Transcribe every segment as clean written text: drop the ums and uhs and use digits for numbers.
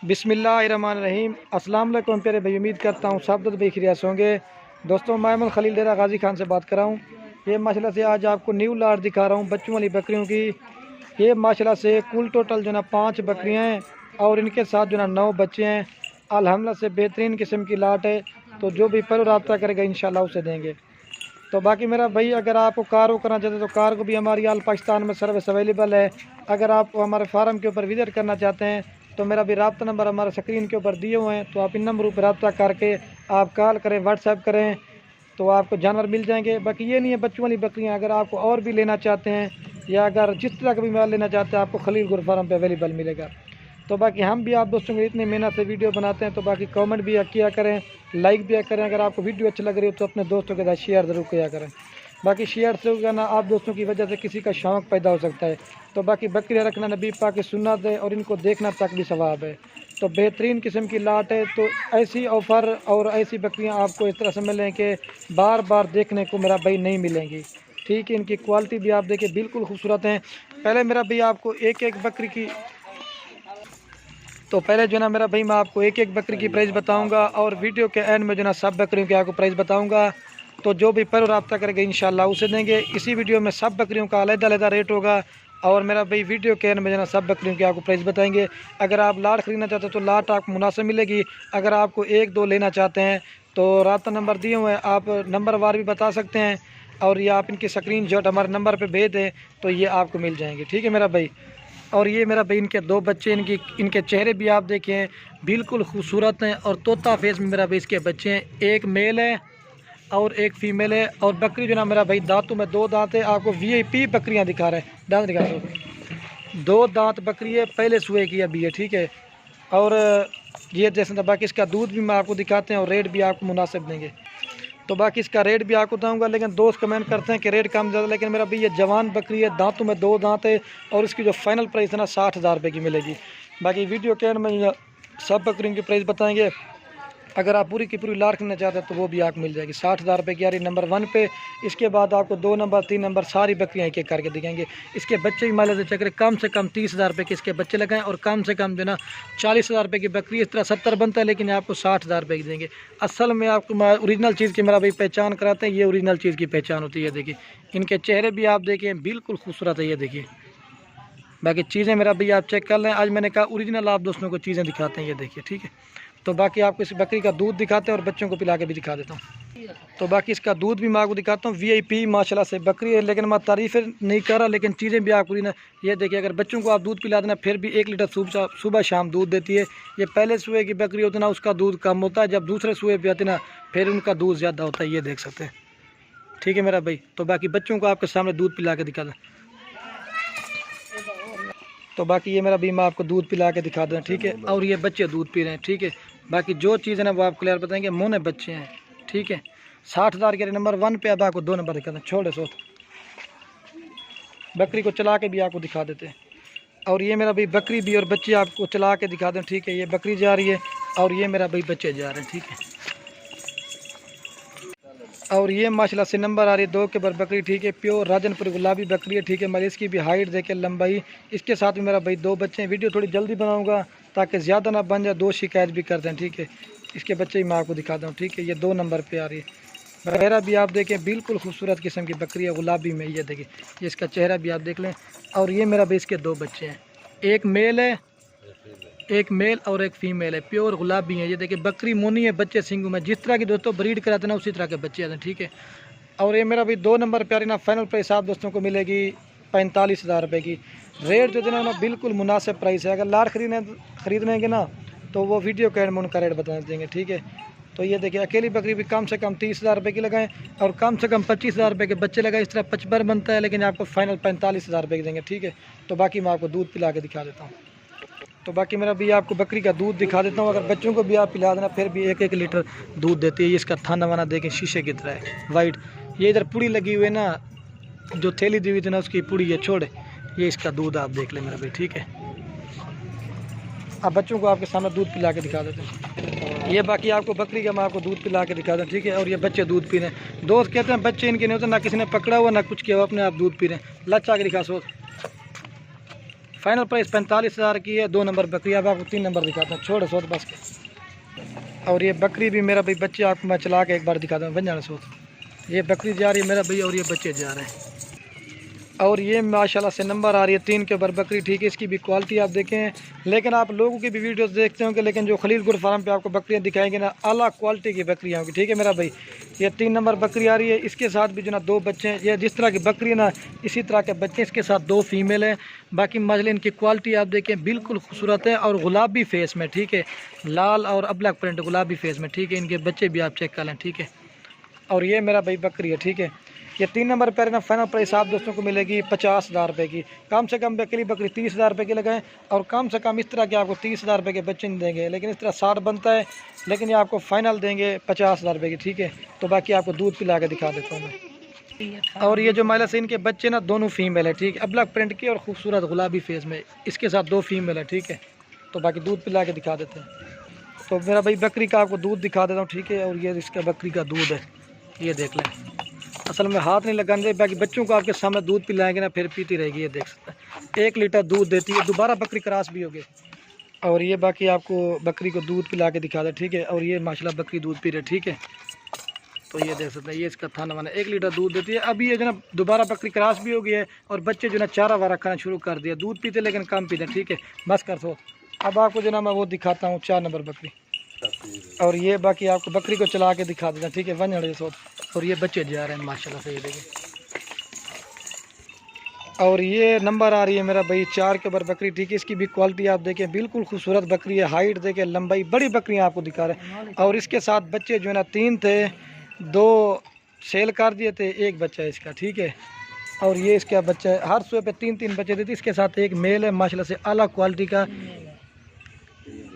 बिस्मिल्लाहिर्रहमानिर्रहीम। अस्सलाम वालेकुम प्यारे भाई, उम्मीद करता हूँ सब भाई खैरियत से होंगे। दोस्तों, मैं अहमद खलील डेरा गाजी खान से बात कर रहा हूँ। ये माशाल्लाह से आज आपको न्यू लाट दिखा रहा हूँ बच्चों वाली बकरियों की। ये माशाल्लाह से कुल टोटल जो ना 5 बकरियाँ हैं और इनके साथ जो ना 9 बच्चे हैं। अल्हम्दुलिल्लाह से बेहतरीन किस्म की लाट है, तो जो भी पहले रब्ता करेगा इंशाल्लाह उसे देंगे। तो बाकी मेरा भाई, अगर आपको कार को करना चाहते हैं तो कार को भी हमारी आल पाकिस्तान में सर्विस अवेलेबल है। अगर आप हमारे फार्म के ऊपर विजिट करना चाहते हैं तो मेरा भी रब्ता नंबर हमारे स्क्रीन के ऊपर दिए हुए हैं, तो आप इन नंबरों पर रब्ता करके आप कॉल करें, व्हाट्सएप करें, तो आपको जानवर मिल जाएंगे। बाकी ये नहीं है बच्चों वाली बकरियाँ, अगर आपको और भी लेना चाहते हैं या अगर जिस तरह का भी माल लेना चाहते हैं आपको खलील गुर फार्म पर अवेलेबल मिलेगा। तो बाकी हम भी आप दोस्तों को इतनी मेहनत से वीडियो बनाते हैं, तो बाकी कमेंट भी किया करें, लाइक भी करें। अगर आपको वीडियो अच्छी लग रही हो तो अपने दोस्तों के साथ शेयर ज़रूर किया करें। बाकी शेयर से होगा ना आप दोस्तों की वजह से किसी का शौक़ पैदा हो सकता है। तो बाकी बकरियाँ रखना नबी पाक की सुन्नत है और इनको देखना तक भी सवाब है। तो बेहतरीन किस्म की लाट है। तो ऐसी ऑफ़र और ऐसी बकरियाँ आपको इस तरह से मिलें कि बार बार देखने को मेरा भाई नहीं मिलेंगी। ठीक है, इनकी क्वालिटी भी आप देखिए बिल्कुल खूबसूरत हैं। पहले मेरा भाई आपको एक एक बकरी की पहले जो ना मेरा भाई मैं आपको एक एक बकरी की प्राइस बताऊंगा और वीडियो के एंड में जो ना सब बकरियों के आपको प्राइस बताऊंगा। तो जो भी पर रब्ता करेगा इंशाल्लाह उसे देंगे। इसी वीडियो में सब बकरियों का अलग-अलग रेट होगा और मेरा भाई वीडियो के एंड में जो ना सब बकरियों की आपको प्राइस बताएंगे। अगर आप लाट ख़रीदना चाहते हैं तो लाट आपको मुनासिब मिलेगी। अगर आपको 1-2 लेना चाहते हैं तो रब्ता नंबर दिए हुए हैं, आप नंबर वार भी बता सकते हैं और ये आप इनकी स्क्रीनशॉट हमारे नंबर पर भेज दें तो ये आपको मिल जाएंगे। ठीक है मेरा भाई। और ये मेरा भाई इनके 2 बच्चे, इनके चेहरे भी आप देखें बिल्कुल खूबसूरत हैं और तोता फेस में मेरा भाई इसके बच्चे हैं। एक मेल है और एक फ़ीमेल है। और बकरी जो ना मेरा भाई दांतों में 2 दांत है। आपको VIP बकरियां दिखा रहे हैं, दांत दिखा दो। 2 दांत बकरी है, पहले सुए की अभी है। ठीक है, और ये जैसे बाकी इसका दूध भी मैं आपको दिखाते हैं और रेट भी आपको मुनासिब देंगे। तो बाकी इसका रेट भी आपको बताऊंगा, लेकिन दोस्त कमेंट करते हैं कि रेट कम ज़्यादा, लेकिन मेरा भाई ये जवान बकरी है, दांतों में 2 दांत है और इसकी जो फाइनल प्राइस है ना 60,000 रुपये की मिलेगी। बाकी वीडियो के एंड में सब बकरियों की प्राइस बताएंगे। अगर आप पूरी की पूरी लाट करना चाहते हैं तो वो भी आपको मिल जाएगी 60,000 रुपये की। यार नंबर 1 पे। इसके बाद आपको 2 नंबर 3 नंबर सारी बकरियाँ एक एक करके दिखाएंगे। इसके बच्चे भी माले से चक्कर कम से कम 30,000 रुपये के इसके बच्चे लगाएं और कम से कम जो ना 40,000 रुपये की बकरी। इस तरह 70 बनता है, लेकिन आपको 60,000 रुपये की देंगे। असल में आपको ओरिजिनल चीज़ की मेरा भाई पहचान कराते हैं, ये ओरिजिनल चीज़ की पहचान होती है। देखिए इनके चेहरे भी आप देखें बिल्कुल खूबसूरत है। ये देखिए बाकी चीज़ें मेरा भैया आप चेक कर लें। आज मैंने कहा ओरिजिनल आप दोस्तों को चीज़ें दिखाते हैं, ये देखिए। ठीक है, तो बाकी आपको इस बकरी का दूध दिखाते हैं और बच्चों को पिला के भी दिखा देता हूँ। तो बाकी इसका दूध भी मैं आपको दिखाता हूँ। VIP माशाल्लाह से बकरी है, लेकिन मैं तारीफ़ नहीं कर रहा, लेकिन चीज़ें भी आपको ना ये देखिए। अगर बच्चों को आप दूध पिला देना फिर भी 1 लीटर सुबह शाम दूध देती है। ये पहले सुए की बकरी होती है ना, उसका दूध कम होता है, जब दूसरे सुए पे आती है ना फिर उनका दूध ज़्यादा होता है। ये देख सकते हैं। ठीक है मेरा भाई। तो बाकी बच्चों को आपके सामने दूध पिला के दिखा दें। तो बाकी ये मेरा बीमा आपको दूध पिला के दिखा दें। ठीक है, और ये बच्चे दूध पी रहे हैं। ठीक है, बाकी जो चीज़ है ना वो आप क्लियर बताएंगे। मोने बच्चे हैं। ठीक है, 60,000 के नंबर 1 पे। अब आपको 2 नंबर दिखा दें। छोड़े सो बकरी को चला के भी आपको दिखा देते हैं। और ये मेरा भाई बकरी भी और बच्चे आपको चला के दिखा दें। ठीक है, ये बकरी जा रही है और ये मेरा भाई बच्चे जा रहे हैं। ठीक है, और ये माशाल्लाह से नंबर आ रही है 2 के बर बकरी। ठीक है, प्योर राजनपुर गुलाबी बकरी है। ठीक है, मैं इसकी भी हाइट देखे, लंबाई। इसके साथ भी मेरा भाई 2 बच्चे हैं। वीडियो थोड़ी जल्दी बनाऊंगा ताकि ज़्यादा ना बन जाए, 2 शिकायत भी कर दें। ठीक है, इसके बच्चे भी मैं आपको दिखा दूँ। ठीक है, ये 2 नंबर पे आ रही है। चेहरा भी आप देखें बिल्कुल खूबसूरत किस्म की बकरी है, गुलाबी में। ये देखिए, ये इसका चेहरा भी आप देख लें। और ये मेरा भाई इसके 2 बच्चे हैं, एक मेल है, एक मेल और एक फ़ीमेल है, प्योर गुलाबी है। ये देखिए बकरी मोनी है, बच्चे सिंगू में। जिस तरह की दोस्तों ब्रीड कराते हैं ना उसी तरह के बच्चे आते हैं। ठीक है, और ये मेरा भाई 2 नंबर प्यारी ना फाइनल प्राइस आप दोस्तों को मिलेगी 45,000 रुपये की। रेट जो देना ना बिल्कुल मुनासिब प्राइस है। अगर लाट खरीदनेंगे ना तो वो वीडियो के एंड में उनका रेट बता देंगे। ठीक है, तो ये देखिए अकेली बकरी भी कम से कम 30,000 रुपये की लगाएं और कम से कम 25,000 रुपये के बच्चे लगाएं। इस तरह 55 बनता है, लेकिन आपको फाइनल 45,000 रुपये की देंगे। ठीक है, तो बाकी मैं आपको दूध पिला के दिखा देता हूँ। तो बाकी मेरा भी आपको बकरी का दूध दिखा देता हूँ। अगर बच्चों को भी आप पिला देना फिर भी 1-1 लीटर दूध देती है। ये इसका थाना वाना देखें शीशे की तरह है, वाइट। ये इधर पुड़ी लगी हुई है ना, जो थैली दी हुई थी ना उसकी पुड़ी है। छोड़े, ये इसका दूध आप देख लें मेरा भाई। ठीक है, अब बच्चों को आपके सामने दूध पिला के दिखा देते हैं। ये बाकी आपको बकरी का मैं आपको दूध पिला के दिखा दें। ठीक है, और ये बच्चे दूध पी रहे हैं। दोस्त कहते हैं बच्चे इनके नहीं होते, ना किसी ने पकड़ा हुआ ना कुछ किया हुआ, अपने आप दूध पी रहे हैं। लच्चा के दिखा सो फाइनल प्राइस 45,000 की है। 2 नंबर बकरी। अब आपको 3 नंबर दिखाता हूँ, छोड़ सोच बस के। और ये बकरी भी मेरा भाई बच्चे आपको मैं चला के एक बार दिखाता हूँ। बन जाना सोच, ये बकरी जा रही है मेरा भैया और ये बच्चे जा रहे हैं। और ये माशाल्लाह से नंबर आ रही है 3 के ऊपर बकरी, ठीक है। इसकी भी क्वालिटी आप देखें, लेकिन आप लोगों की भी वीडियोस देखते होंगे, लेकिन जो खलील गुड फार्म पे आपको बकरियां दिखाएंगे ना, आला क्वालिटी की बकरियां होंगी, ठीक है मेरा भाई। ये 3 नंबर बकरी आ रही है, इसके साथ भी जो ना 2 बच्चे हैं। ये जिस तरह की बकरी है ना, इसी तरह के बच्चे इसके साथ 2 फीमेल हैं। बाकी मजले इनकी क्वालिटी आप देखें, बिल्कुल खूबसूरत है और गुलाबी फेस में, ठीक है। लाल और अब्लक प्रिंट गुलाबी फेस में, ठीक है। इनके बच्चे भी आप चेक कर लें, ठीक है। और ये मेरा भाई बकरी है, ठीक है। ये 3 नंबर पर ना फाइनल प्राइस आप दोस्तों को मिलेगी 50,000 रुपये की। कम से कम बकरी 30,000 रुपये की लगाएं, और कम से कम इस तरह के आपको 30,000 रुपये के बच्चे नहीं देंगे, लेकिन इस तरह 60 बनता है, लेकिन ये आपको फाइनल देंगे 50,000 रुपये की, ठीक है। तो बाकी आपको दूध पिला के दिखा देता हूँ मैं। और ये जो महिला से इनके बच्चे ना दोनों फीमेल है, ठीक है। अब्लक प्रिंट की और खूबसूरत गुलाबी फेस में, इसके साथ 2 फीमेल है, ठीक है। तो बाकी दूध पिला के दिखा देते हैं। तो मेरा भाई बकरी का आपको दूध दिखा देता हूँ, ठीक है। और ये इसका बकरी का दूध है, ये देख लें। असल में हाथ नहीं लगाने, बाकी बच्चों को आपके सामने दूध पिलाएंगे ना, फिर पीती रहेगी। ये देख सकते हैं 1 लीटर दूध देती है। दोबारा बकरी क्रॉस भी होगी। और ये बाकी आपको बकरी को दूध पिला के दिखा दे, ठीक है। और ये माशाल्लाह बकरी दूध पी रही है, ठीक है। तो ये देख सकते हैं, ये इसका थाना वाना 1 लीटर दूध देती है। अभी ये जो ना दोबारा बकरी क्रॉस भी हो गई है, और बच्चे जो ना चारा वारा खाना शुरू कर दिया। दूध पीते लेकिन कम पीते, ठीक है। बस कर सो। अब आपको जो ना मैं वो दिखाता हूँ 4 नंबर बकरी। और ये बाकी आपको बकरी को चला के दिखा देता, ठीक है। 100। और ये बच्चे जा रहे हैं माशाल्लाह से, ये देखिए। और ये नंबर आ रही है मेरा भाई 4 के ऊपर बकरी, ठीक है। इसकी भी क्वालिटी आप देखें, बिल्कुल खूबसूरत बकरी है। हाइट देखें, लंबाई, बड़ी बकरियां आपको दिखा रहे हैं। और इसके साथ बच्चे जो है ना 3 थे, 2 सेल कर दिए थे, 1 बच्चा है इसका, ठीक है। और ये इसका बच्चा है, हर सुबह पे 3-3 बच्चे देते। इसके साथ 1 मेल है माशाल्लाह से अलग क्वालिटी का।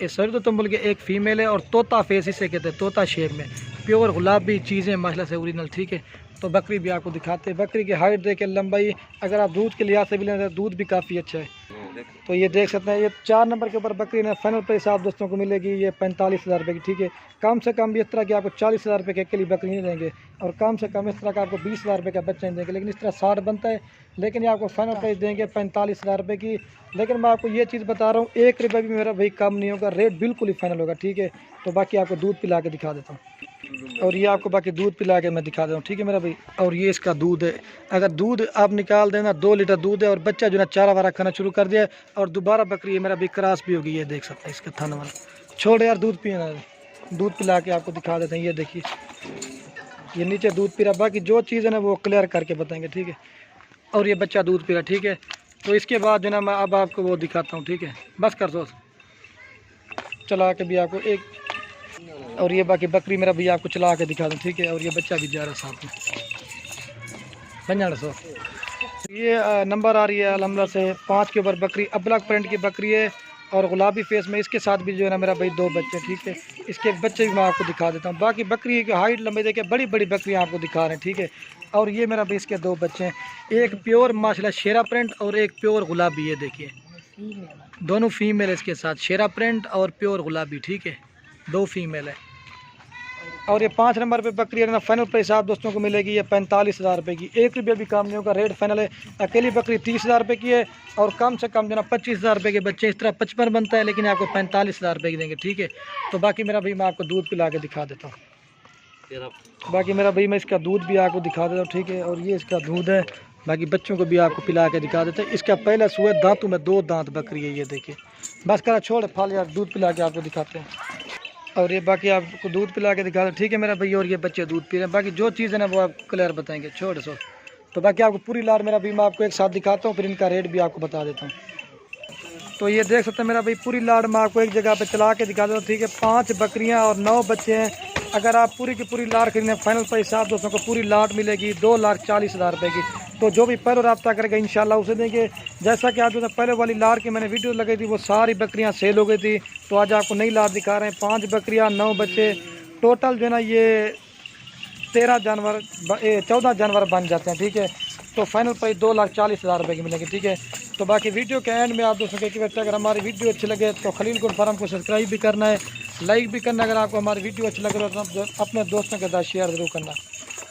सॉरी तो तुम बोल के 1 फीमेल है, और तोता फेस इसे कहते हैं, तोता शेप में, प्योर गुलाबी चीज़ें माशाल्लाह से ओरिजिनल, ठीक है। तो बकरी भी आपको दिखाते हैं। बकरी की हाइट देखे, लंबाई, अगर आप दूध के लिहाज से भी लें तो दूध भी काफ़ी अच्छा है। तो ये देख सकते हैं, ये 4 नंबर के ऊपर बकरी ने फाइनल प्राइस आप दोस्तों को मिलेगी ये 45,000 रुपये की, ठीक है। कम से कम भी इस तरह की आपको 40,000 रुपये के अकेली बकरी नहीं देंगे, और कम से कम इस तरह का आपको 20,000 रुपये का बच्चा नहीं देंगे, लेकिन इस तरह 60 बनता है। लेकिन ये आपको फाइनल प्राइस देंगे 45,000 रुपये की। लेकिन मैं आपको ये चीज़ बता रहा हूँ, 1 रुपये भी मेरा भाई कम नहीं होगा, रेट बिल्कुल ही फाइनल होगा, ठीक है। तो बाकी आपको दूध पिला के दिखा देता हूँ। और ये आपको बाकी दूध पिला के मैं दिखा देता हूँ, ठीक है मेरा भाई। और ये इसका दूध है, अगर दूध आप निकाल देना 2 लीटर दूध है, और बच्चा जो ना चारा वारा खाना शुरू कर दिया। और दोबारा बकरी है मेरा भाई क्रॉस भी होगी, ये देख सकते हैं इसका थाना वाला। छोड़ यार, दूध पिए, दूध पिला के आपको दिखा देते हैं। ये देखिए, ये नीचे दूध पी रहा। बाकी जो चीज़ है ना वो क्लियर करके बताएंगे, ठीक है। और ये बच्चा दूध पी रहा, ठीक है। तो इसके बाद जो ना मैं अब आपको वो दिखाता हूँ, ठीक है। बस कर दो, चला के भी आपको एक। और ये बाकी बकरी मेरा भैया आपको चला के दिखा दूँ, ठीक है। और ये बच्चा भी जा रहा है साथ में, 50। ये नंबर आ रही है अलहमदा से 5 के ऊपर बकरी, अब्लक प्रिंट की बकरी है, और गुलाबी फेस में। इसके साथ भी जो है ना मेरा भाई 2 बच्चे, ठीक है। इसके बच्चे भी मैं आपको दिखा देता हूँ। बाकी बकरी की हाइट लंबे देखे, बड़ी बड़ी बकरियाँ आपको दिखा रहे हैं, ठीक है। और ये मेरा भाई इसके 2 बच्चे हैं, एक प्योर माशाल्लाह शेरा प्रिंट और एक प्योर गुलाबी, ये देखिए दोनों फीमेल है इसके साथ, शेरा प्रिंट और प्योर गुलाबी, ठीक है। 2 फीमेल है। और ये 5 नंबर पे बकरी है ना, फाइनल प्राइस आप दोस्तों को मिलेगी ये 45,000 रुपये की। 1 रुपये भी कम नहीं होगा, रेट फाइनल है। अकेली बकरी 30,000 रुपये की है, और कम से कम जो ना 25,000 रुपये के बच्चे, इस तरह 55 बनता है, लेकिन आपको 45,000 रुपये की देंगे, ठीक है। तो बाकी मेरा भाई मैं आपको दूध पिला के दिखा देता हूँ। बाकी मेरा भाई मैं इसका दूध भी आपको दिखा देता हूँ, ठीक है। और ये इसका दूध है, बाकी बच्चों को भी आपको पिला के दिखा देते हैं। इसका पहला सुबह दांतों में 2 दांत बकरी है, ये देखिए। बस करा छोड़ फाल यार, दूध पिला के आपको दिखाते हैं। और ये बाकी आपको दूध पिला के दिखा दो, ठीक है मेरा भैया। और ये बच्चे दूध पी रहे हैं, बाकी जो चीज़ है ना वो आप क्लियर बताएंगे, छोड़ सो। तो बाकी आपको पूरी लार मेरा भी मैं आपको एक साथ दिखाता हूँ, फिर इनका रेट भी आपको बता देता हूँ। तो ये देख सकते हैं मेरा भाई, पूरी लाड़ मैं आपको एक जगह पे चला के दिखा देता हूँ, ठीक है। 5 बकरियाँ और 9 बच्चे हैं। अगर आप पूरी की पूरी लाड़ खरीदें, फाइनल प्राइस आप दोस्तों को पूरी लाट मिलेगी 2,40,000 रुपये की। तो जो भी पहले रब्ता करेगा इंशाल्लाह उसे देंगे। जैसा कि आप जो पहले वाली लाड़ की मैंने वीडियो लगाई थी, वो सारी बकरियां सेल हो गई थी। तो आज आपको नई लाड़ दिखा रहे हैं, 5 बकरियां 9 बच्चे, टोटल जो है ना ये 14 जानवर बन जाते हैं, ठीक है। तो फाइनल प्राइस 2,40,000 रुपये की मिलेगी, ठीक है। तो बाकी वीडियो के एंड में आप दोस्तों के रिक्वेस्ट है, अगर हमारी वीडियो अच्छी लगे तो खलील गुड फार्म को सब्सक्राइब भी करना है, लाइक भी करना। अगर आपको हमारी वीडियो अच्छी लगे तो अपने दोस्तों के साथ शेयर ज़रूर करना।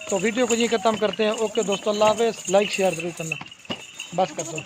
तो वीडियो को यहीं ख़त्म करते हैं। ओके दोस्तों, अल्लाह हाफ़िज़। लाइक शेयर ज़रूर करना। बस कर दो।